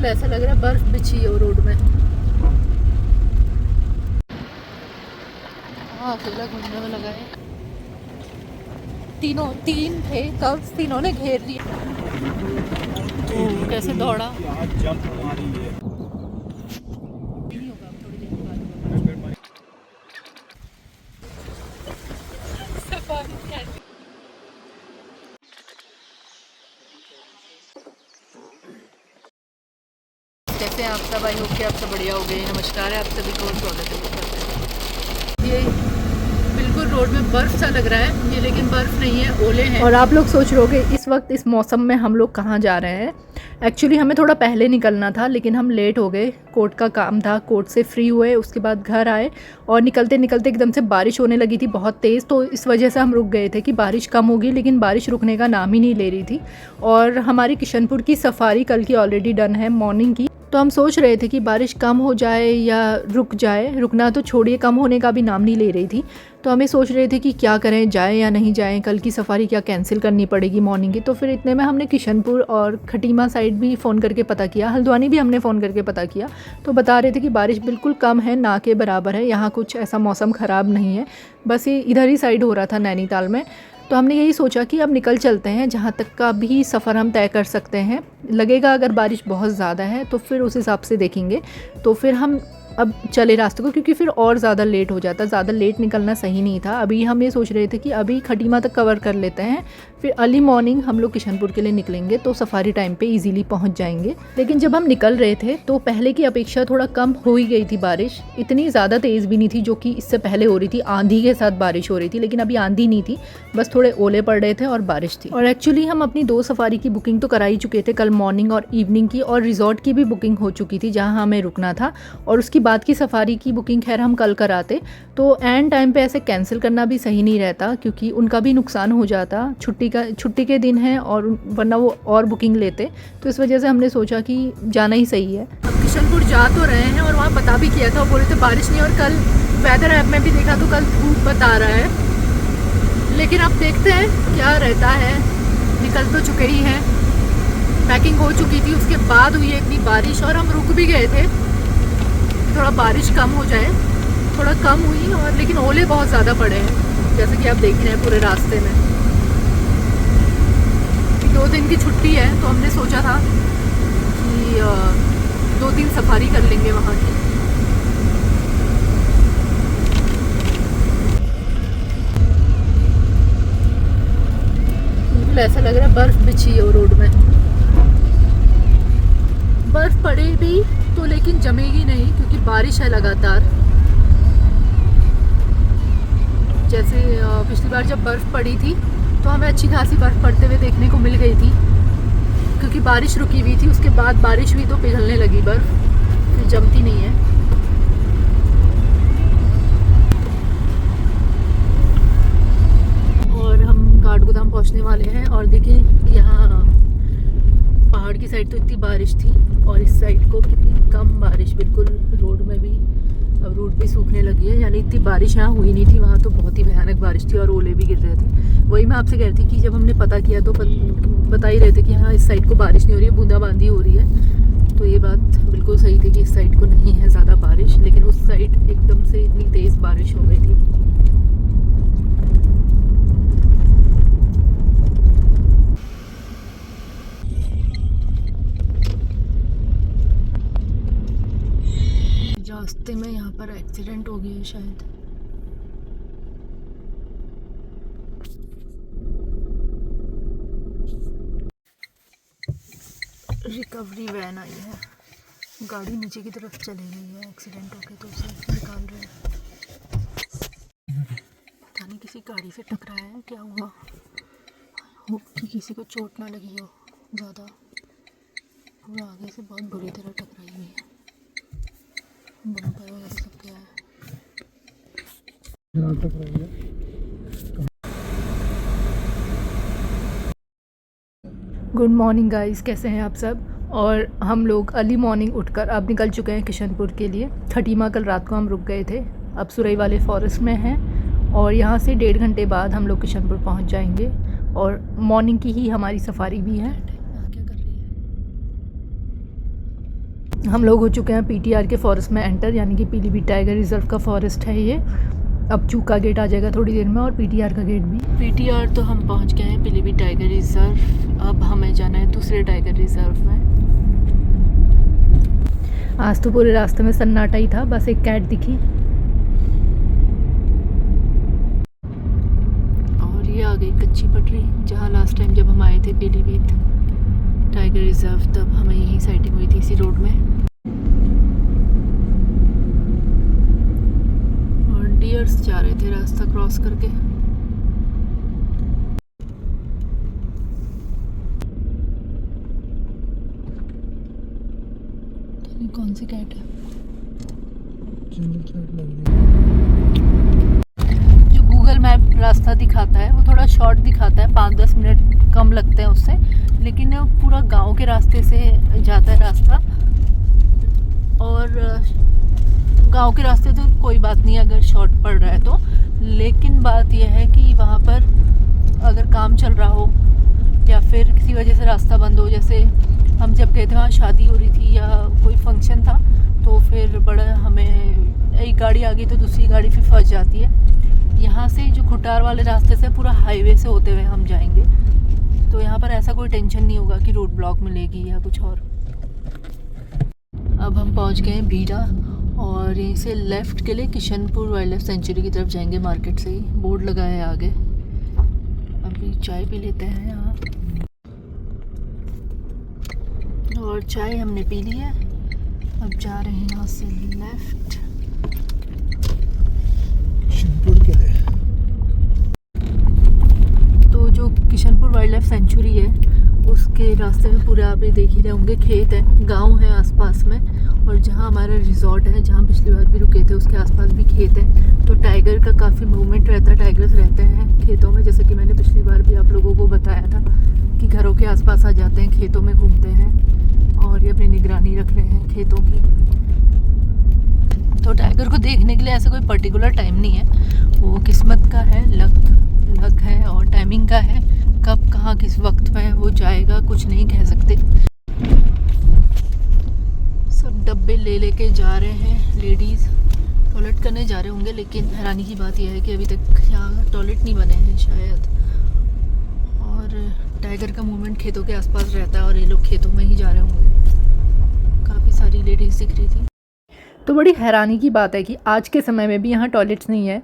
बिल्कुल ऐसा लग रहा है बर्फ बिछी है वो रोड में। हाँ अकेला घूमने में लगा है। तीन थे तब तीनों ने घेर लिया। कैसे दौड़ा। जंप मारी है। कैसे हैं आप सब? आई होप कि आप सब बढ़िया हो गए। नमस्कार है आप सभी को, स्वागत है। ये बिल्कुल रोड में बर्फ़ सा लग रहा है ये, लेकिन बर्फ़ नहीं है, ओले हैं। और आप लोग सोच रहे होगे इस वक्त इस मौसम में हम लोग कहाँ जा रहे हैं। एक्चुअली हमें थोड़ा पहले निकलना था लेकिन हम लेट हो गए। कोर्ट का काम था, कोर्ट से फ्री हुए, उसके बाद घर आए और निकलते निकलते एकदम से बारिश होने लगी थी बहुत तेज़। तो इस वजह से हम रुक गए थे कि बारिश कम होगी, लेकिन बारिश रुकने का नाम ही नहीं ले रही थी। और हमारी किशनपुर की सफारी कल की ऑलरेडी डन है मॉर्निंग की। तो हम सोच रहे थे कि बारिश कम हो जाए या रुक जाए। रुकना तो छोड़िए, कम होने का भी नाम नहीं ले रही थी। तो हमें सोच रहे थे कि क्या करें, जाएं या नहीं जाएं, कल की सफारी क्या कैंसिल करनी पड़ेगी मॉर्निंग की। तो फिर इतने में हमने किशनपुर और खटीमा साइड भी फ़ोन करके पता किया, हल्द्वानी भी हमने फ़ोन करके पता किया। तो बता रहे थे कि बारिश बिल्कुल कम है, ना के बराबर है। यहाँ कुछ ऐसा मौसम ख़राब नहीं है, बस ये इधर ही साइड हो रहा था नैनीताल में। तो हमने यही सोचा कि अब निकल चलते हैं, जहाँ तक का भी सफ़र हम तय कर सकते हैं। लगेगा अगर बारिश बहुत ज़्यादा है तो फिर उस हिसाब से देखेंगे। तो फिर हम अब चले रास्ते को, क्योंकि फिर और ज़्यादा लेट हो जाता। ज़्यादा लेट निकलना सही नहीं था। अभी हम ये सोच रहे थे कि अभी खटीमा तक कवर कर लेते हैं, फिर अर्ली मॉर्निंग हम लोग किशनपुर के लिए निकलेंगे तो सफारी टाइम पे इजीली पहुंच जाएंगे। लेकिन जब हम निकल रहे थे तो पहले की अपेक्षा थोड़ा कम हो ही गई थी बारिश। इतनी ज़्यादा तेज़ भी नहीं थी जो कि इससे पहले हो रही थी। आंधी के साथ बारिश हो रही थी, लेकिन अभी आंधी नहीं थी, बस थोड़े ओले पड़ रहे थे और बारिश थी। और एक्चुअली हम अपनी 2 सफारी की बुकिंग तो करा ही चुके थे, कल मॉर्निंग और इवनिंग की, और रिजॉर्ट की भी बुकिंग हो चुकी थी जहाँ हमें रुकना था। और उसकी बाद की सफारी की बुकिंग खैर हम कल कराते, तो एंड टाइम पे ऐसे कैंसिल करना भी सही नहीं रहता, क्योंकि उनका भी नुकसान हो जाता। छुट्टी के दिन है और वरना वो और बुकिंग लेते। तो इस वजह से हमने सोचा कि जाना ही सही है। अब किशनपुर जा तो रहे हैं और वहाँ बता भी किया था, वो बोल रहे थे बारिश नहीं। और कल वेदर ऐप में भी देखा तो कल धूप बता रहा है, लेकिन अब देखते हैं क्या रहता है। निकल तो चुके ही हैं, पैकिंग हो चुकी थी, उसके बाद हुई है इतनी बारिश और हम रुक भी गए थे। थोड़ा बारिश कम हो जाए, थोड़ा कम हुई और लेकिन ओले बहुत ज़्यादा पड़े हैं, जैसे कि आप देख रहे हैं पूरे रास्ते में। 2 दिन की छुट्टी है तो हमने सोचा था कि 2-3 सफारी कर लेंगे वहाँ की। बिल्कुल ऐसा लग रहा है बर्फ़ बिछी है वो रोड में। बर्फ़ पड़े भी तो लेकिन जमेगी नहीं, क्योंकि बारिश है लगातार। जैसे पिछली बार जब बर्फ़ पड़ी थी तो हमें अच्छी खासी बर्फ़ पड़ते हुए देखने को मिल गई थी, क्योंकि बारिश रुकी हुई थी। उसके बाद बारिश हुई तो पिघलने लगी बर्फ़, फिर जमती नहीं है। और हम काठगोदाम पहुंचने वाले हैं और देखिए यहाँ पहाड़ की साइड तो इतनी बारिश थी और इस साइड को कितनी कम बारिश, बिल्कुल रोड में भी अब रोड भी सूखने लगी है। यानी इतनी बारिश यहाँ हुई नहीं थी, वहाँ तो बहुत ही भयानक बारिश थी और ओले भी गिर रहे थे। वही मैं आपसे कह रही थी कि जब हमने पता किया तो बता ही रहे थे कि हाँ इस साइड को बारिश नहीं हो रही है, बूंदाबांदी हो रही है। तो ये बात बिल्कुल सही थी कि इस साइड को नहीं है ज़्यादा बारिश, लेकिन उस साइड एकदम से इतनी तेज़ बारिश हो गई थी। रास्ते में यहाँ पर एक्सीडेंट हो गया है शायद। रिकवरी वैन आई है, गाड़ी नीचे की तरफ चली गई है एक्सीडेंट होके, तो उसे निकाल रहे हैं। पता नहीं किसी गाड़ी से टकराया है, क्या हुआ हो कि किसी को चोट ना लगी हो ज़्यादा। पूरा आगे से बहुत बुरी तरह टकराई हुई है, बम्पर वगैरह सब गया है। गुड मॉर्निंग गाइस, कैसे हैं आप सब। और हम लोग अर्ली मॉर्निंग उठकर अब निकल चुके हैं किशनपुर के लिए। खटीमा कल रात को हम रुक गए थे, अब सुरई वाले फॉरेस्ट में हैं और यहाँ से 1.5 घंटे बाद हम लोग किशनपुर पहुँच जाएंगे। और मॉर्निंग की ही हमारी सफारी भी है। क्या कर रही है हम लोग हो चुके हैं पीटीआर के फॉरेस्ट में एंटर, यानी कि पीलीभीत टाइगर रिजर्व का फॉरेस्ट है ये। अब चूका गेट आ जाएगा थोड़ी देर में और पीटीआर का गेट भी। पीटीआर तो हम पहुंच गए हैं, पीलीभीत टाइगर रिजर्व। अब हमें जाना है दूसरे टाइगर रिजर्व में। आज तो पूरे रास्ते में सन्नाटा ही था, बस एक कैट दिखी और ये आ गई कच्ची पटरी, जहाँ लास्ट टाइम जब हम आए थे पीलीभीत टाइगर रिजर्व तब हमें यही साइटिंग हुई थी, इसी रोड में। और डियर्स जा रहे थे रास्ता क्रॉस करके। कौन सी कैट है? जो गूगल मैप रास्ता दिखाता है वो थोड़ा शॉर्ट दिखाता है, 5-10 मिनट कम लगते हैं उससे, लेकिन पूरा गांव के रास्ते से जाता है रास्ता। और गांव के रास्ते तो कोई बात नहीं अगर शॉर्ट पड़ रहा है तो, लेकिन बात यह है कि वहाँ पर अगर काम चल रहा हो या फिर किसी वजह से रास्ता बंद हो, जैसे हम जब गए थे वहाँ शादी हो रही थी या कोई फंक्शन था, तो फिर बड़ा हमें एक गाड़ी आ गई तो दूसरी गाड़ी फिर फंस जाती है। यहाँ से जो खुटार वाले रास्ते से पूरा हाईवे से होते हुए हम जाएंगे, तो यहाँ पर ऐसा कोई टेंशन नहीं होगा कि रोड ब्लॉक मिलेगी या कुछ और। अब हम पहुँच गए हैं बीड़ा और यहीं से लेफ़्ट के लिए किशनपुर वाइल्ड लाइफ सेंचुरी की तरफ जाएंगे। मार्केट से ही बोर्ड लगा है आगे। अभी चाय पी लेते हैं यहाँ, और चाय हमने पी ली है। अब जा रहे हैं यहाँ से लेफ्ट किशनपुर के लिए। तो जो किशनपुर वाइल्ड लाइफ सेंचुरी है उसके रास्ते में पूरे आप ये देख ही रहे होंगे, खेत है, गांव है आसपास में, और जहाँ हमारा रिजॉर्ट है जहाँ पिछली बार भी रुके थे उसके आसपास भी खेत है। तो टाइगर का काफ़ी मूवमेंट रहता है, टाइगर्स रहते हैं खेतों में, जैसे कि मैंने पिछली बार भी आप लोगों को बताया था कि घरों के आसपास आ जाते हैं, खेतों में घूमते हैं और ये अपनी निगरानी रख रहे हैं खेतों की। तो टाइगर को देखने के लिए ऐसा कोई पर्टिकुलर टाइम नहीं है, वो किस्मत का है, लक है और टाइमिंग का है, कब कहाँ किस वक्त में वो जाएगा कुछ नहीं कह सकते। सब डब्बे ले लेके जा रहे हैं, लेडीज़ टॉयलेट करने जा रहे होंगे, लेकिन हैरानी की बात यह है कि अभी तक यहाँ टॉयलेट नहीं बने हैं शायद। और टाइगर का मूवमेंट खेतों के आसपास रहता है और ये लोग खेतों में ही जा रहे होंगे। काफ़ी सारी लेडीज़ दिख रही थी। तो बड़ी हैरानी की बात है कि आज के समय में भी यहाँ टॉयलेट्स नहीं है,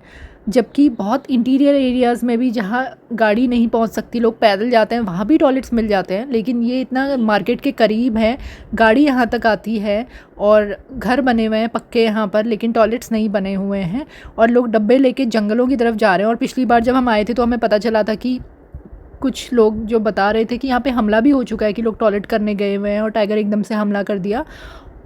जबकि बहुत इंटीरियर एरियाज़ में भी जहाँ गाड़ी नहीं पहुँच सकती, लोग पैदल जाते हैं, वहाँ भी टॉयलेट्स मिल जाते हैं। लेकिन ये इतना मार्केट के करीब है, गाड़ी यहाँ तक आती है और घर बने हुए हैं पक्के यहाँ पर, लेकिन टॉयलेट्स नहीं बने हुए हैं और लोग डब्बे लेके जंगलों की तरफ जा रहे हैं। और पिछली बार जब हम आए थे तो हमें पता चला था कि कुछ लोग जो बता रहे थे कि यहाँ पे हमला भी हो चुका है, कि लोग टॉयलेट करने गए हुए हैं और टाइगर एकदम से हमला कर दिया।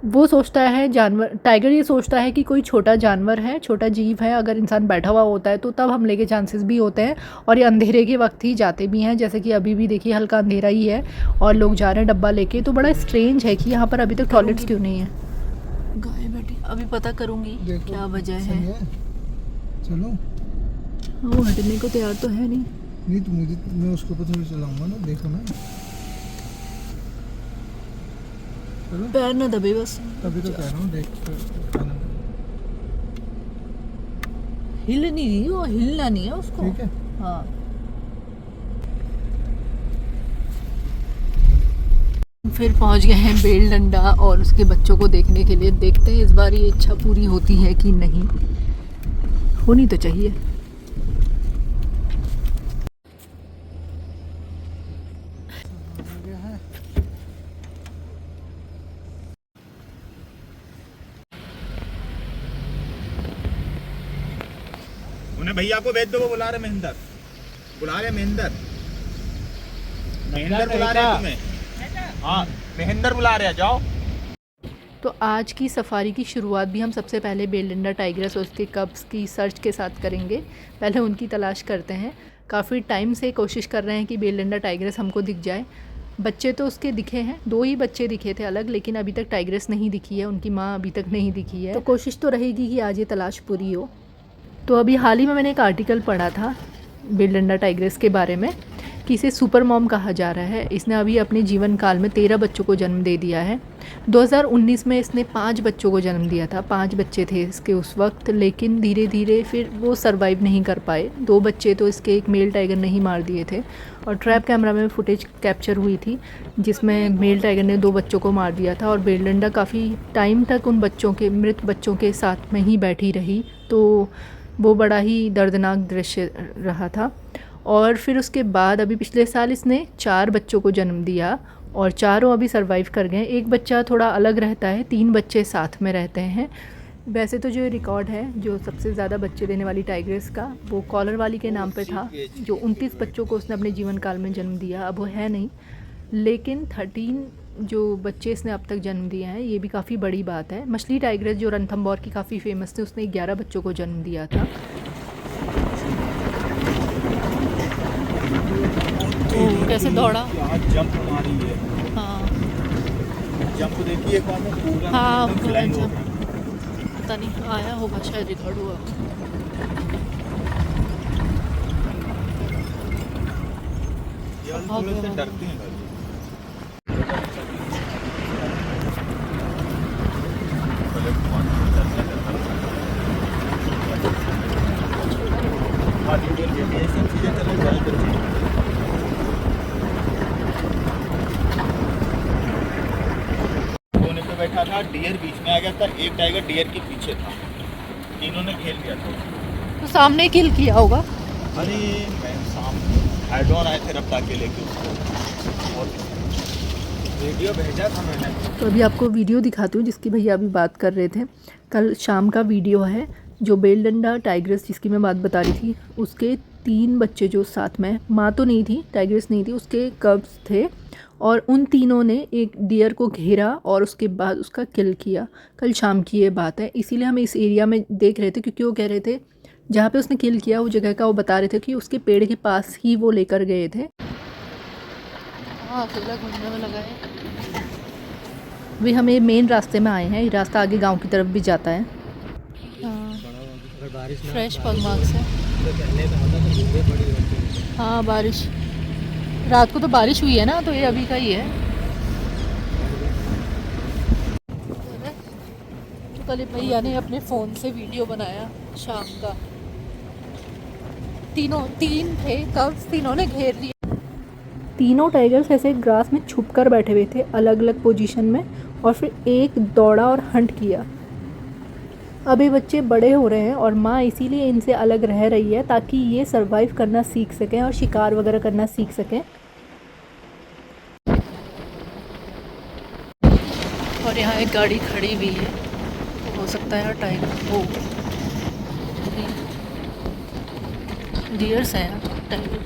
वो सोचता है जानवर, टाइगर ये सोचता है कि कोई छोटा जानवर है, छोटा जीव है, अगर इंसान बैठा हुआ होता है तो तब हमले के चांसेस भी होते हैं, और ये अंधेरे के वक्त ही जाते भी हैं, जैसे कि अभी भी देखिए हल्का अंधेरा ही है और लोग जा रहे हैं डब्बा लेके। तो बड़ा स्ट्रेंज है कि यहाँ पर अभी तक टॉयलेट्स क्यों नहीं है। गाय बैठी, अभी पता करूँगी क्या वजह है। चलो वो हटने को तैयार तो है नहीं तो मुझे, मैं उसको पता नहीं चलाऊंगा ना, देखो ना, पैर ना दबे बस। तभी तो कह रहा हूँ, देख हिल नहीं रही, वो हिलना नहीं है उसको। ठीक है, हाँ। फिर पहुंच गए हैं बेल डंडा और उसके बच्चों को देखने के लिए। देखते हैं इस बार ये इच्छा पूरी होती है कि नहीं, होनी तो चाहिए। उन्हें भैया को भेज दो, वो बुला रहे महेंद्र, बुला रहे महेंद्र बुला रहे हैं तुम्हें। हाँ महेंद्र बुला रहे हैं, जाओ। तो आज की सफारी की शुरुआत भी हम सबसे पहले बेल डंडा टाइग्रेस और उसके कब्स की सर्च के साथ करेंगे। पहले उनकी तलाश करते हैं। काफ़ी टाइम से कोशिश कर रहे हैं कि बेल डंडा टाइग्रेस हमको दिख जाए। बच्चे तो उसके दिखे हैं, 2 ही बच्चे दिखे थे अलग, लेकिन अभी तक टाइग्रेस नहीं दिखी है, उनकी माँ अभी तक नहीं दिखी है। तो कोशिश तो रहेगी कि आज ये तलाश पूरी हो। तो अभी हाल ही में मैंने एक आर्टिकल पढ़ा था बेल डंडा टाइग्रेस के बारे में कि इसे सुपर मॉम कहा जा रहा है। इसने अभी अपने जीवन काल में 13 बच्चों को जन्म दे दिया है। 2019 में इसने 5 बच्चों को जन्म दिया था, 5 बच्चे थे इसके उस वक्त, लेकिन धीरे धीरे फिर वो सरवाइव नहीं कर पाए। 2 बच्चे तो इसके एक मेल टाइगर ने ही मार दिए थे और ट्रैप कैमरा में फुटेज कैप्चर हुई थी जिसमें मेल टाइगर ने 2 बच्चों को मार दिया था और बेलडंडा काफ़ी टाइम तक उन बच्चों के, मृत बच्चों के साथ में ही बैठी रही। तो वो बड़ा ही दर्दनाक दृश्य रहा था। और फिर उसके बाद अभी पिछले साल इसने 4 बच्चों को जन्म दिया और चारों अभी सरवाइव कर गए। एक बच्चा थोड़ा अलग रहता है, 3 बच्चे साथ में रहते हैं। वैसे तो जो रिकॉर्ड है जो सबसे ज़्यादा बच्चे देने वाली टाइग्रेस का, वो कॉलर वाली के नाम पे था, जो 29 बच्चों को उसने अपने जीवन काल में जन्म दिया। अब वो है नहीं, लेकिन 13 जो बच्चे इसने अब तक जन्म दिए हैं, ये भी काफ़ी बड़ी बात है। मछली टाइग्रेस जो रणथंभौर की काफ़ी फेमस थी, उसने 11 बच्चों को जन्म दिया था। कैसे दौड़ा, जंप मारी है। हाँ जंप देखिए कौन है, पूरा हाँ एकदम पूरा flying हो जंप, गया। पता नहीं आया होगा, शायद रिकॉर्ड हुआ। ये वाले थोड़े से डरते हैं भाई। ये सब चीजें चले जाए कोने पे बैठा था, डियर बीच में आ गया था, एक टाइगर डियर के पीछे था, तीनों ने घेर लिया था। तो सामने किल किया होगा। अरे मैं सामने हेड-ऑन आए थे रफ्तार के लेके उसको, और वीडियो भेजा था मैंने। तो अभी आपको वीडियो दिखाती हूँ जिसकी भैया अभी बात कर रहे थे। कल शाम का वीडियो है, जो बेलडंडा टाइग्रेस जिसकी मैं बात बता रही थी, उसके 3 बच्चे जो साथ में, माँ तो नहीं थी, टाइग्रेस नहीं थी, उसके कब्स थे और उन तीनों ने एक डियर को घेरा और उसके बाद उसका किल किया। कल शाम की ये बात है, इसीलिए हम इस एरिया में देख रहे थे क्योंकि वो कह रहे थे जहाँ पे उसने किल किया वो जगह का वो बता रहे थे कि उसके पेड़ के पास ही वो लेकर गए थे। हाँ अकेला घूमने में लगा है। अभी हमें मेन रास्ते में आए हैं, ये रास्ता आगे गांव की तरफ भी जाता है। फ्रेश पगमार्क्स है। हाँ बारिश, रात को तो बारिश हुई है ना, तो ये अभी का ही है। तो कल भैया ने अपने फ़ोन से वीडियो बनाया शाम का, 3 थे कब्स, तीनों ने घेर लिए। तीनों टाइगर्स ऐसे ग्रास में छुप कर बैठे हुए थे अलग अलग पोजीशन में, और फिर एक दौड़ा और हंट किया। अभी बच्चे बड़े हो रहे हैं और माँ इसीलिए इनसे अलग रह रही है ताकि ये सरवाइव करना सीख सकें और शिकार वगैरह करना सीख सकें। और यहाँ एक गाड़ी खड़ी हुई है, हो सकता है यहाँ टाइगर हो, डियर्स हैं टाइगर।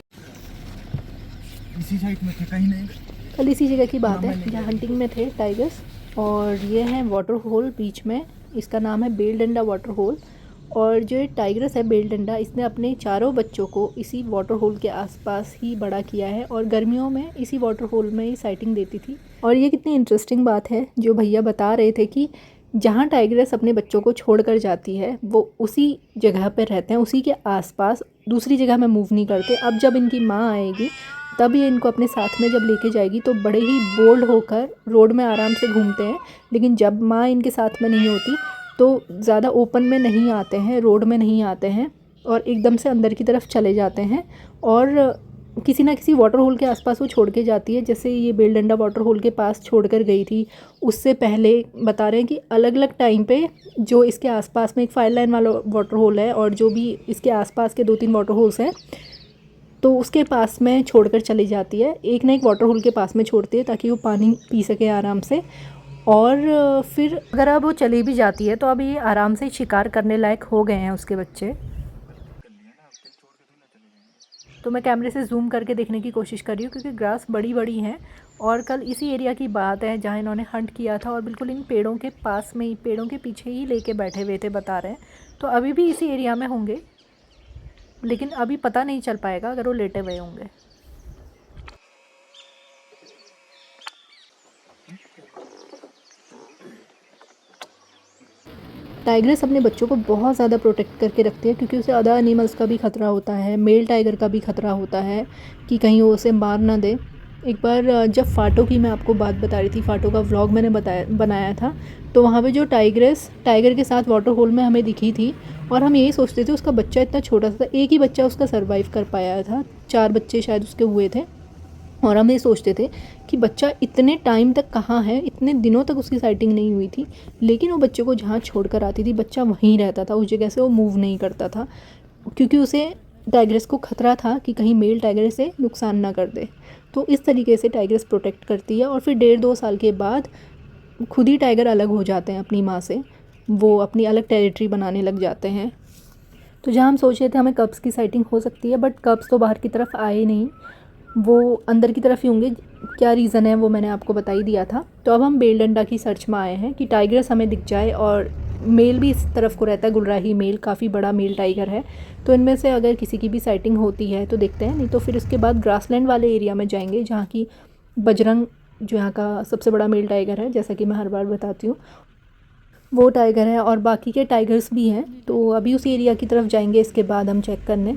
इसी साइड में थे, कहीं नहीं। कल इसी जगह की बात है जहाँ हंटिंग में थे टाइगर्स। और ये है वाटर होल बीच में, इसका नाम है बेलडंडा वाटर होल। और जो टाइग्रेस है बेलडंडा, इसने अपने चारों बच्चों को इसी वाटर होल के आसपास ही बड़ा किया है और गर्मियों में इसी वाटर होल में ही साइटिंग देती थी। और ये कितनी इंटरेस्टिंग बात है जो भैया बता रहे थे कि जहाँ टाइग्रेस अपने बच्चों को छोड़कर जाती है वो उसी जगह पर रहते हैं, उसी के आसपास, दूसरी जगह में मूव नहीं करते। अब जब इनकी माँ आएगी तब ये इनको अपने साथ में जब लेके जाएगी तो बड़े ही बोल्ड होकर रोड में आराम से घूमते हैं, लेकिन जब माँ इनके साथ में नहीं होती तो ज़्यादा ओपन में नहीं आते हैं, रोड में नहीं आते हैं और एकदम से अंदर की तरफ चले जाते हैं। और किसी ना किसी वाटर होल के आसपास वो छोड़ के जाती है, जैसे ये बेलडंडा वाटर होल के पास छोड़कर गई थी। उससे पहले बता रहे हैं कि अलग अलग टाइम पे जो इसके आसपास में एक फायर लाइन वाला वाटर होल है और जो भी इसके आसपास के 2-3 वाटर होल्स हैं, तो उसके पास में छोड़कर चली जाती है। एक ना एक वाटर होल के पास में छोड़ती है ताकि वो पानी पी सके आराम से। और फिर अगर अब वो चली भी जाती है तो अभी ये आराम से शिकार करने लायक हो गए हैं उसके बच्चे। तो मैं कैमरे से जूम करके देखने की कोशिश कर रही हूँ क्योंकि ग्रास बड़ी बड़ी हैं। और कल इसी एरिया की बात है जहाँ इन्होंने हंट किया था और बिल्कुल इन पेड़ों के पास में ही, पेड़ों के पीछे ही लेके बैठे हुए थे, बता रहे हैं। तो अभी भी इसी एरिया में होंगे, लेकिन अभी पता नहीं चल पाएगा अगर वो लेटे हुए होंगे। टाइग्रेस अपने बच्चों को बहुत ज़्यादा प्रोटेक्ट करके रखती है क्योंकि उसे अदर एनिमल्स का भी ख़तरा होता है, मेल टाइगर का भी ख़तरा होता है कि कहीं वो उसे मार ना दे। एक बार जब फ़ाटो की मैं आपको बात बता रही थी, फ़ाटो का व्लॉग मैंने बनाया था, तो वहाँ पे जो टाइग्रेस टाइगर के साथ वाटर होल में हमें दिखी थी और हम यही सोचते थे उसका बच्चा इतना छोटा सा था, एक ही बच्चा उसका सर्वाइव कर पाया था, 4 बच्चे शायद उसके हुए थे। और हम ये सोचते थे कि बच्चा इतने टाइम तक कहाँ है, इतने दिनों तक उसकी साइटिंग नहीं हुई थी, लेकिन वो बच्चे को जहाँ छोड़ कर आती थी बच्चा वहीं रहता था, उस जगह से वो मूव नहीं करता था क्योंकि उसे टाइग्रेस को ख़तरा था कि कहीं मेल टाइगर से नुकसान ना कर दे। तो इस तरीके से टाइग्रेस प्रोटेक्ट करती है और फिर 1.5-2 साल के बाद खुद ही टाइगर अलग हो जाते हैं अपनी माँ से, वो अपनी अलग टेरिटरी बनाने लग जाते हैं। तो जहाँ हम सोच रहे थे हमें कब्स की साइटिंग हो सकती है, बट कब्स तो बाहर की तरफ आए नहीं, वो अंदर की तरफ ही होंगे। क्या रीज़न है वो मैंने आपको बता ही दिया था। तो अब हम बेलडंडा की सर्च में आए हैं कि टाइग्रेस हमें दिख जाए और मेल भी इस तरफ को रहता है, गुलराही मेल, काफ़ी बड़ा मेल टाइगर है। तो इनमें से अगर किसी की भी साइटिंग होती है तो देखते हैं, नहीं तो फिर उसके बाद ग्रासलैंड वाले एरिया में जाएंगे जहाँ की बजरंग, जो यहाँ का सबसे बड़ा मेल टाइगर है, जैसा कि मैं हर बार बताती हूँ, वो टाइगर है और बाकी के टाइगर्स भी हैं। तो अभी उसी एरिया की तरफ जाएंगे इसके बाद हम चेक करने।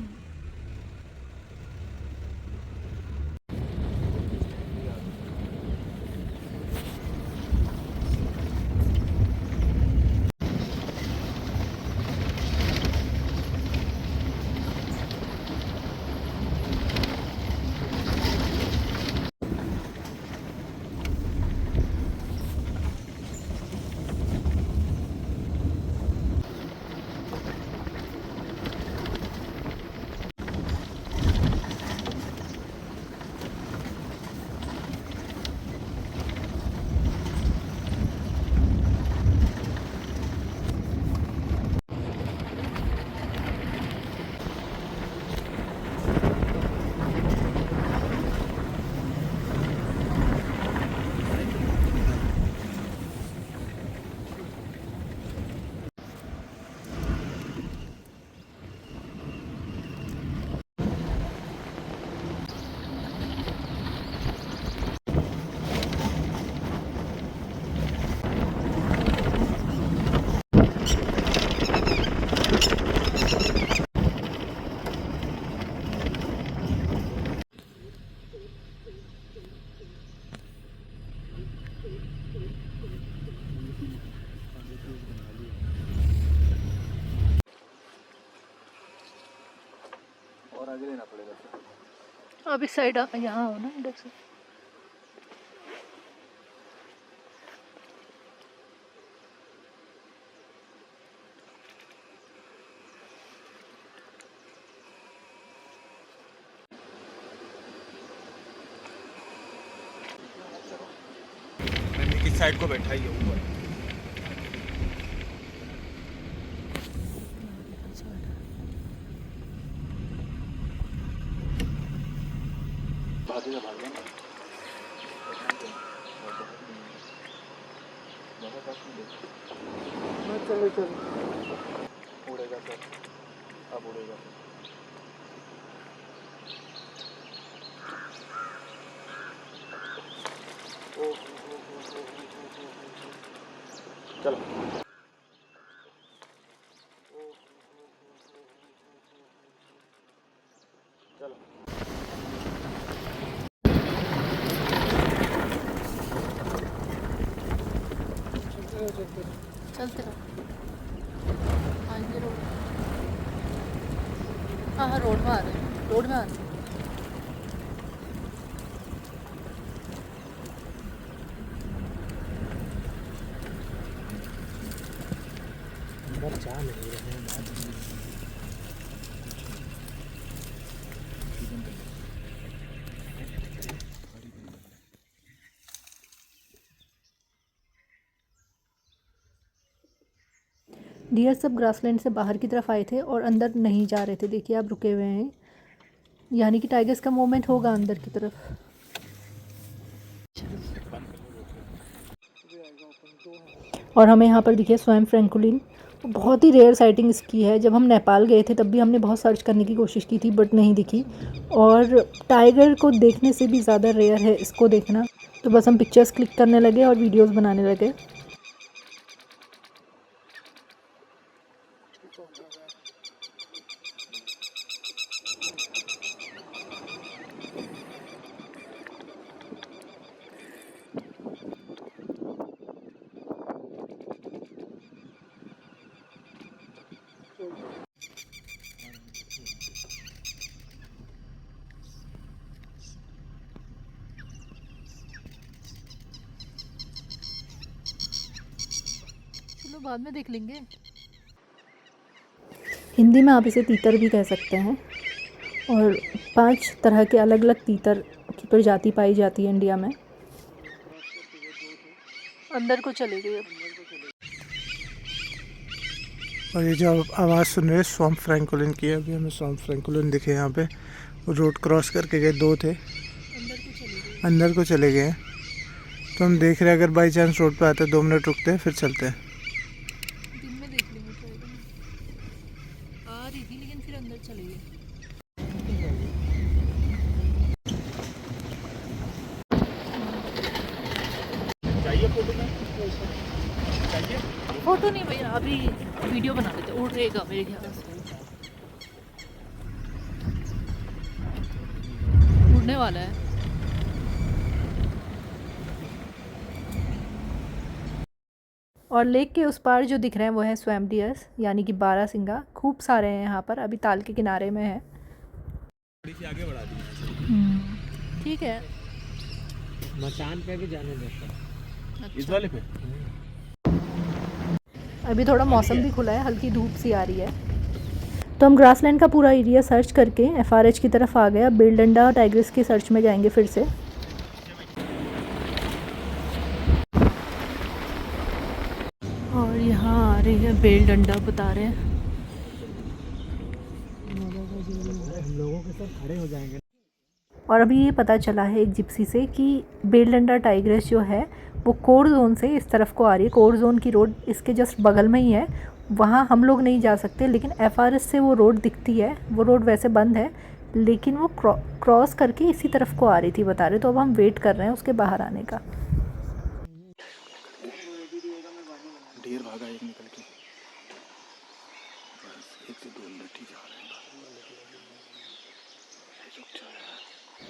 और आगे लेना पड़ेगा। अब इस साइड यहाँ हो ना, इधर से। मैंने किस साइड को बैठा ही है ऊपर। चलो चलो उड़ेगा सर, अब उड़ेगा। चलो चलो चलते रहो, आएंगे रोड। हाँ हाँ, रोड में आ रहे हैं, रोड में आ रहे हैं। अंदर जा नहीं रहे हैं। डियर सब ग्रासलैंड से बाहर की तरफ आए थे और अंदर नहीं जा रहे थे, देखिए आप रुके हुए हैं, यानी कि टाइगर्स का मूवमेंट होगा अंदर की तरफ। और हमें यहाँ पर दिखे स्वयं फ्रैंकुलिन, बहुत ही रेयर साइटिंग इसकी है। जब हम नेपाल गए थे तब भी हमने बहुत सर्च करने की कोशिश की थी बट नहीं दिखी, और टाइगर को देखने से भी ज़्यादा रेयर है इसको देखना। तो बस हम पिक्चर्स क्लिक करने लगे और वीडियोस बनाने लगे। बाद में देख लेंगे। हिंदी में आप इसे तीतर भी कह सकते हैं। और 5 तरह के अलग अलग तीतर की प्रजाति पाई जाती है इंडिया में। अंदर को चले गए अब। और ये जो आवाज़ सुन रहे हैं स्वैम्प फ्रैंकोलिन की है। अभी हमें स्वैम्प फ्रैंकोलिन दिखे यहाँ पे। रोड क्रॉस करके गए, 2 थे, अंदर को चले गए। तो हम देख रहे हैं अगर बाई चांस रोड पे आते हैं 2 मिनट रुकते हैं फिर चलते हैं। दिन में देख लेंगे, ट्राई करेंगे। आ रही थी लेकिन फिर अंदर चले गए। चाहिए फोटो में? चाहिए? फोटो नहीं भैया, अभी वीडियो बना लेते। उड़ रहेगा मेरे ख्याल से, उड़ने वाला है। और लेक के उस पार जो दिख रहे हैं वो है स्वैम्प डियर्स, यानी कि बारहसिंगा। खूब सारे हैं यहाँ पर, अभी ताल के किनारे में है। आगे बढ़ा दी। ठीक है, मचान पे भी जाने देते हैं। इस वाले पे अभी थोड़ा मौसम भी खुला है, हल्की धूप सी आ रही है। तो हम ग्रासलैंड का पूरा एरिया सर्च करके FRH की तरफ आ गए। अब बेलडंडा टाइग्रिस के सर्च में जाएंगे फिर से। और यहाँ आ रही है बेलडंडा, बता रहे हैं। हम लोगों के साथ खड़े हो जाएंगे। और अभी ये पता चला है एक जिप्सी से कि बेलडंडा टाइग्रिस जो है वो कोर जोन से इस तरफ को आ रही है। कोर जोन की रोड इसके जस्ट बगल में ही है, वहाँ हम लोग नहीं जा सकते, लेकिन FRH से वो रोड दिखती है। वो रोड वैसे बंद है लेकिन वो क्रॉस करके इसी तरफ को आ रही थी, बता रहे। तो अब हम वेट कर रहे हैं उसके बाहर आने का। ढेर भागा एक निकल के, बस 1 से 2 मिनट ही जा रहे हैं।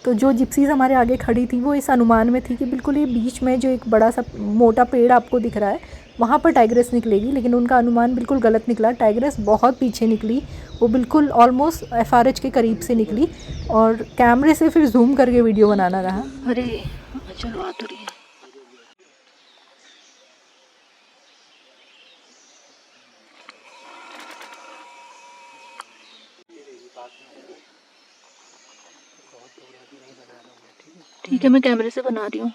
तो जो जिप्सीज हमारे आगे खड़ी थी वो इस अनुमान में थी कि बिल्कुल ये बीच में जो एक बड़ा सा मोटा पेड़ आपको दिख रहा है वहाँ पर टाइग्रेस निकलेगी, लेकिन उनका अनुमान बिल्कुल गलत निकला। टाइग्रेस बहुत पीछे निकली, वो बिल्कुल ऑलमोस्ट FRH के करीब से निकली। और कैमरे से फिर जूम करके वीडियो बनाना रहा। अरे चलो आ तो रही है। ठीक है, मैं कैमरे से बना रही हूँ।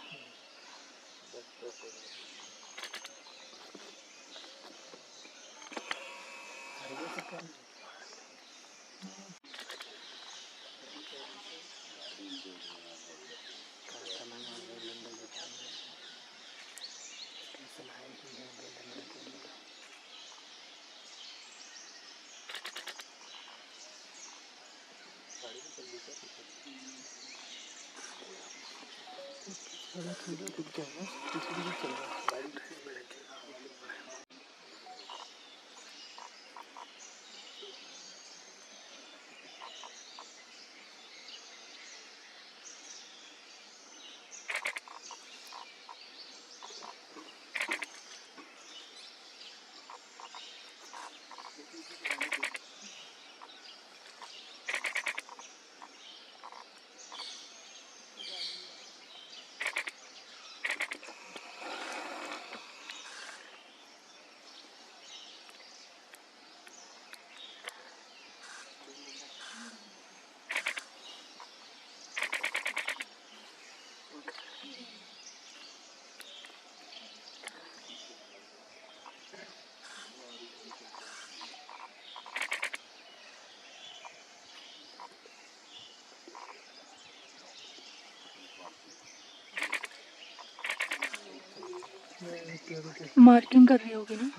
मार्किंग कर रही होगी ना?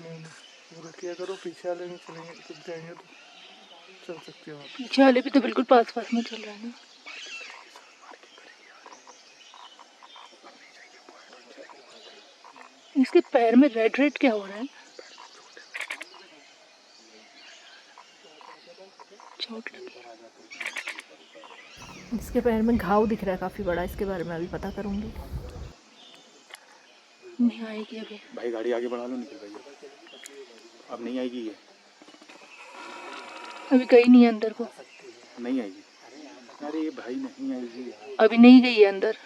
रुकिए करो, पीछे वाले नहीं चलेंगे, रुक जाएंगे तो चल सकते हो। पीछे वाले भी तो बिल्कुल पास पास में चल रहा है ना। इसके पैर में रेड रेड क्या हो रहा है? चोट लगी। इसके पैर में घाव दिख रहा है काफ़ी बड़ा, इसके बारे में अभी पता करूँगी। नहीं आएगी अभी। भाई गाड़ी आगे बढ़ा लो, निकल भैया, अब नहीं आएगी ये, अभी गई नहीं है अंदर को, नहीं आएगी। अरे ये भाई नहीं आएगी, अभी नहीं गई है अंदर।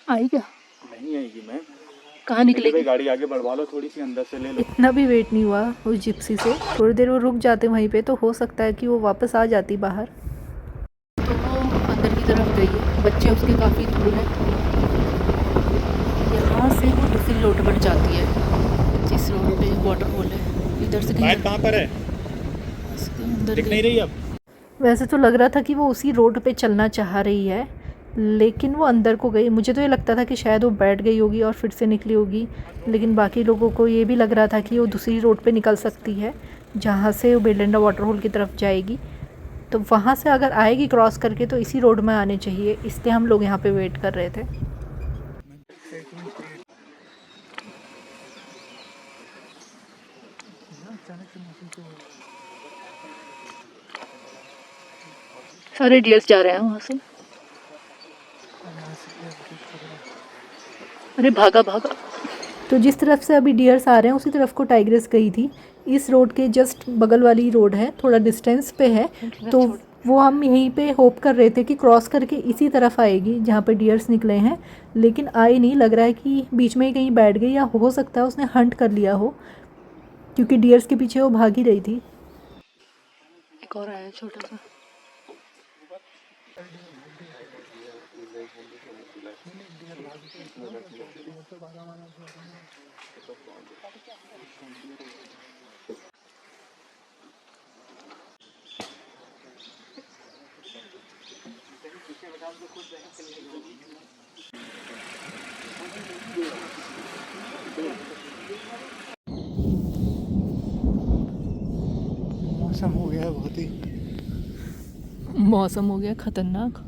आई क्या? नहीं आएगी मैम, कहाँ निकलेगी? गाड़ी आगे बढ़वा लो थोड़ी सी, अंदर से ले लो। इतना भी वेट नहीं हुआ उस जिप्सी से, थोड़ी देर वो रुक जाते वहीं पे तो हो सकता है कि वो वापस आ जाती बाहर। तो वो अंदर की तरफ गई है, बच्चे उसके काफ़ी दूर हैं। यहाँ से वो दूसरी रोड पर जाती है, जिस रोड पे वाटरफॉल है, इधर से कहीं कहाँ पर है, अंदर दिख नहीं रही अब? वैसे तो लग रहा था कि वो उसी रोड पे चलना चाह रही है, लेकिन वो अंदर को गई। मुझे तो ये लगता था कि शायद वो बैठ गई होगी और फिर से निकली होगी, लेकिन बाकी लोगों को ये भी लग रहा था कि वो दूसरी रोड पे निकल सकती है जहाँ से वो बेलडंडा वाटरफॉल की तरफ जाएगी। तो वहाँ से अगर आएगी क्रॉस करके तो इसी रोड में आने चाहिए, इसलिए हम लोग यहाँ पे वेट कर रहे थे। सारे डियर्स जा रहे हैं वहाँ से। अरे भागा भागा। तो जिस तरफ से अभी डियर्स आ रहे हैं उसी तरफ को टाइग्रेस गई थी। इस रोड के जस्ट बगल वाली रोड है, थोड़ा डिस्टेंस पे है, तो वो हम यहीं पे होप कर रहे थे कि क्रॉस करके इसी तरफ आएगी जहाँ पे डियर्स निकले हैं, लेकिन आई नहीं। लग रहा है कि बीच में ही कहीं बैठ गई, या हो सकता है उसने हंट कर लिया हो, क्योंकि डियर्स के पीछे वो भाग ही रही थी। एक और आया छोटा सा। मौसम हो गया है बहुत ही, मौसम हो गया ख़तरनाक,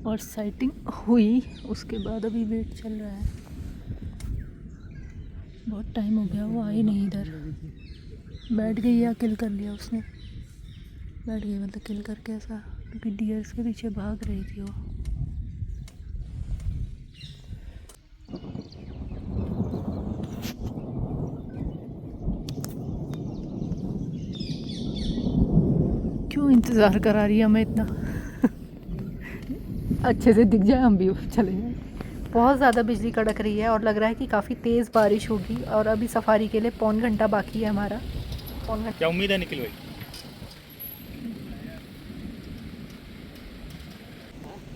और साइटिंग हुई उसके बाद अभी वेट चल रहा है। बहुत टाइम हो गया, वो आई नहीं इधर, बैठ गई या किल कर लिया उसने। बैठ गई मतलब किल करके ऐसा, क्योंकि डियर्स के पीछे भाग रही थी वो। क्यों इंतज़ार करा रही है हमें इतना? अच्छे से दिख जाए हम भी चले जाए। बहुत ज़्यादा बिजली कड़क रही है और लग रहा है कि काफ़ी तेज़ बारिश होगी, और अभी सफारी के लिए पौन घंटा बाकी है हमारा। पौन घंटा। क्या उम्मीद है निकल गई?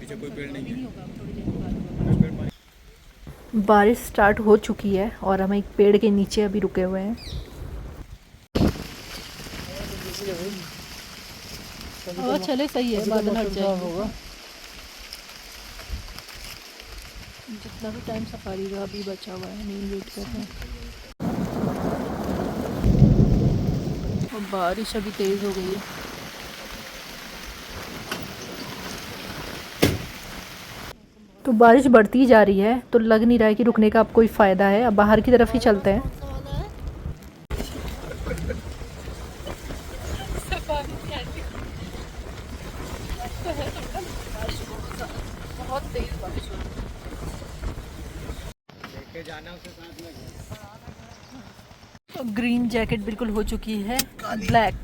पीछे कोई पेड़ नहीं है। बारिश स्टार्ट हो चुकी है और हम एक पेड़ के नीचे अभी रुके हुए हैं। चले सही है, बादल हट जाएगा। जितना भी टाइम सफारी का अभी बचा हुआ है, नहीं वेट कर रहे हैं। और बारिश अभी तेज़ हो गई है। तो बारिश बढ़ती जा रही है, तो लग नहीं रहा है कि रुकने का अब कोई फ़ायदा है। अब बाहर की तरफ ही चलते हैं। बहुत तेज़ बारिश हो रही है। ग्रीन जैकेट बिल्कुल हो चुकी है ब्लैक,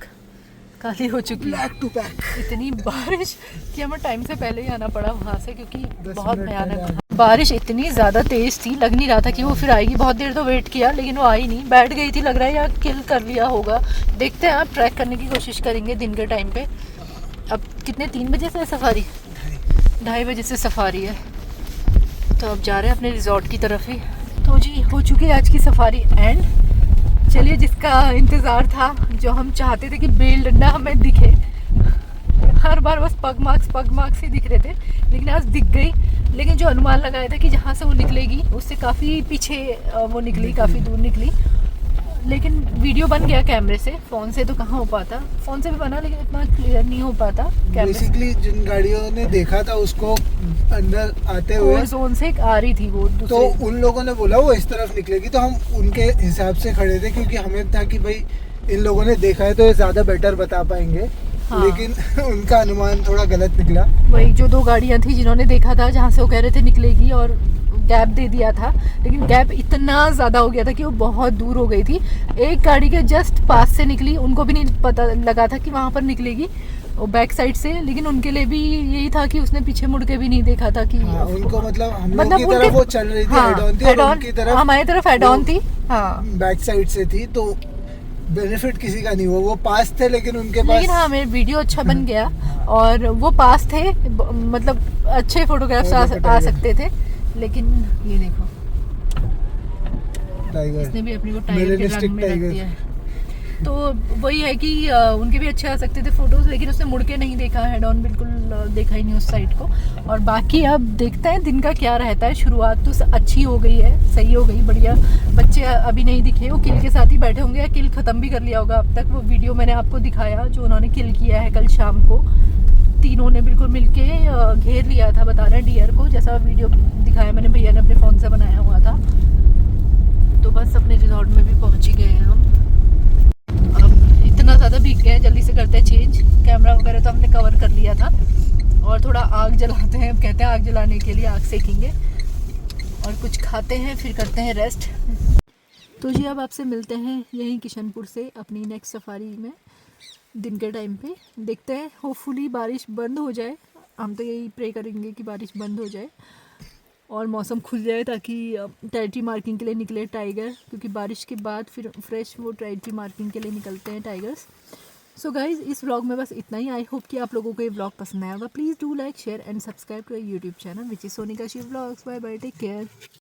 काली हो चुकी है। टू पैक। इतनी बारिश कि हमें टाइम से पहले ही आना पड़ा वहाँ से, क्योंकि बहुत भयानक बारिश इतनी ज़्यादा तेज़ थी, लग नहीं रहा था कि वो फिर आएगी। बहुत देर तो वेट किया लेकिन वो आई नहीं, बैठ गई थी। लग रहा है यार किल कर लिया होगा। देखते हैं, आप ट्रैक करने की कोशिश करेंगे दिन के टाइम पे। अब कितने 3 बजे से सफारी, 2:30 बजे से सफारी है, तो अब जा रहे हैं अपने रिजॉर्ट की तरफ ही। तो जी हो चुकी है आज की सफारी एंड। चलिए, जिसका इंतज़ार था, जो हम चाहते थे कि बेलडंडा हमें दिखे, हर बार बस पग मार्क्स ही दिख रहे थे, लेकिन आज दिख गई। लेकिन जो अनुमान लगाया था कि जहाँ से वो निकलेगी उससे काफ़ी पीछे वो निकली, काफ़ी दूर निकली। लेकिन वीडियो बन गया कैमरे से, फ़ोन से तो कहाँ हो पाता। फ़ोन से भी बना लेकिन इतना क्लियर नहीं हो पाता कैमरे। बेसिकली जिन गाड़ियों ने देखा था उसको अंदर आते हुए जोन से आ रही थी वो, तो उन लोगों ने बोला वो इस तरफ निकलेगी, तो हम उनके हिसाब से खड़े थे, क्योंकि हमें था कि भाई इन लोगों ने देखा है तो ये ज़्यादा बेटर बता पाएंगे। हाँ। लेकिन उनका अनुमान थोड़ा गलत निकला। वही जो 2 गाड़ियाँ थी जिन्होंने देखा था, जहाँ से वो कह रहे थे निकलेगी, और गैप दे दिया था, लेकिन गैप इतना ज़्यादा हो गया था कि वो बहुत दूर हो गई थी। एक गाड़ी के जस्ट पास से निकली, उनको भी नहीं पता लगा था कि वहाँ पर निकलेगी। वो बैक साइड से, लेकिन उनके लिए भी यही था कि उसने पीछे मुड़ के भी नहीं देखा था कि हाँ, उनको मतलब हम लोग मतलब की तरफ वो चल रही थी, हाँ, हेड ऑन थी, और उनकी तरफ हमारी तरफ हेड ऑन वो थी। हाँ बैक साइड से थी, तो बेनिफिट किसी का नहीं हुआ। वो पास थे लेकिन उनके पास, लेकिन हाँ मेरे वीडियो अच्छा बन गया, और वो पास थे, मतलब अच्छे फोटोग्राफ्स आ सकते थे। लेकिन ये देखो टाइगर, इसने भी अपनी को टाइगर के मेलेनिस्टिक रंग में रख टाइगर। दिया है। तो वही है कि उनके भी अच्छे आ सकते थे फोटोज, लेकिन उसने मुड़ के नहीं देखा, हेड ऑन बिल्कुल देखा ही नहीं उस साइड को। और बाकी अब देखते हैं दिन का क्या रहता है। शुरुआत तो अच्छी हो गई है, सही हो गई, बढ़िया। बच्चे अभी नहीं दिखे, वो किल के साथ ही बैठे होंगे, या किल ख़त्म भी कर लिया होगा अब तक। वो वीडियो मैंने आपको दिखाया जो उन्होंने किल किया है कल शाम को, तीनों ने बिल्कुल मिलके घेर लिया था, बता रहे हैं डियर को, जैसा वीडियो दिखाया मैंने, भैया ने अपने फ़ोन से बनाया हुआ था। तो बस अपने रिजॉर्ट में भी पहुँच ही गए हैं हम। अब इतना ज़्यादा भीग गए हैं, जल्दी से करते हैं चेंज। कैमरा वगैरह तो हमने कवर कर लिया था, और थोड़ा आग जलाते हैं। कहते हैं आग जलाने के लिए आग सेकेंगे, और कुछ खाते हैं, फिर करते हैं रेस्ट। तो जी अब आपसे मिलते हैं यहीं किशनपुर से अपनी नेक्स्ट सफारी में दिन के टाइम पे। देखते हैं, होपफुली बारिश बंद हो जाए। हम तो यही प्रे करेंगे कि बारिश बंद हो जाए और मौसम खुल जाए, ताकि टेरिटरी मार्किंग के लिए निकले टाइगर, क्योंकि बारिश के बाद फिर फ्रेश वो टेरिटरी मार्किंग के लिए निकलते हैं टाइगर्स। सो गाइज़, इस व्लॉग में बस इतना ही। आई होप कि आप लोगों को ये व्लॉग पसंद आया होगा। Please do like, share and subscribe to YouTube channel which is Sonika Shiv vlogs. Bye bye, take care.